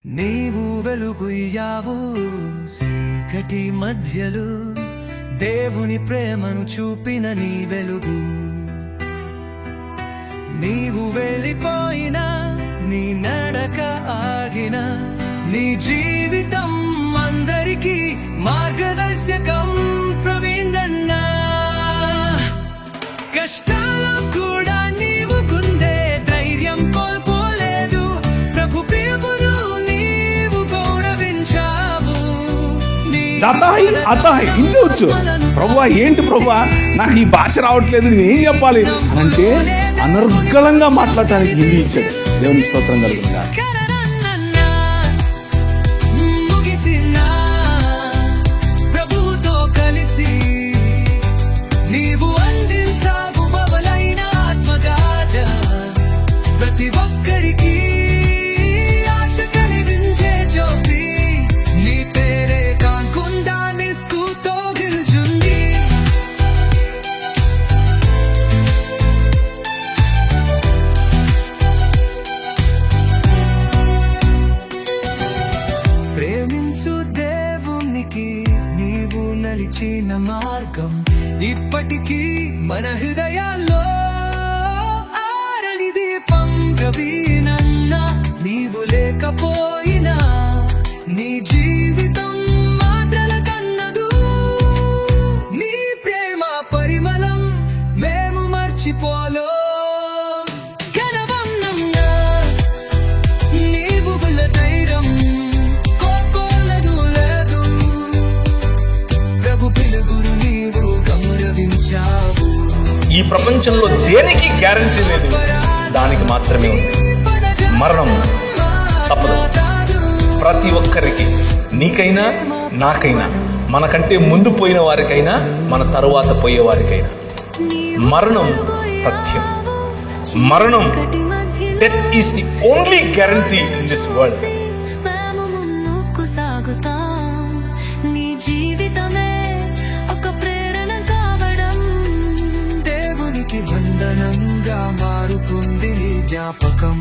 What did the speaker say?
నీవు వెలుగుయ్యావు చీకటి మధ్యలో, దేవుని ప్రేమను చూపిన నీ వెలుగు. నీవు వెళ్ళిపోయినా నీ నడక ఆగిన, నీ జీవితం అందరికీ మార్గదర్శకం. ప్రవీణన్నా కష్టాలు కూడా నీవు గుండె ధైర్యం కోల్పోలేదు. ప్రభు పిలుపును నీవు గౌరవించావు. హిందూచ్చు ప్రభువా, ఏంటి ప్రభువా నాకు ఈ భాష రావట్లేదు, నేనేం చెప్పాలి అంటే అనర్గళంగా మాట్లాడటానికి హిందీ ఇచ్చాడు. దేవుని స్తోత్రం కలుగుతుందా. ప్రతి ఒక్కరికి ఆశ కలిగించే జ్యోతి, నీ పేరే కాకుండా నిస్కుతో గెలుచుంది. ప్రేమించు దేవునికి నీవు నలిచిన మార్గం ఇప్పటికీ మన హృదయాల్లో ప్రవీణన్నా, నీవు లేకపోయినా నీ జీవితం మాటల కన్నదు. నీ ప్రేమ పరిమళం మేము మర్చిపోలో. గెలవన్నన్నా నీవు బల ధైర్యం కోకోలదు లేదు. ప్రభు పిలుగురు నీవు గౌరవించావు. ఈ ప్రపంచంలో దేనికి గ్యారంటీ లేదు, దానికి మాత్రమే ఉంది. మరణం తప్పదు ప్రతి ఒక్కరికి, నీకైనా నాకైనా, మనకంటే ముందు పోయిన వారికైనా మన తరువాత పోయే వారికైనా. మరణం తథ్యం. మరణం, death is the only guarantee in this world. నీ జీవితమే ఒక ప్రేరణ కావడం, దేవునికి వందనంగా మారుతుంది నీ జ్ఞాపకం.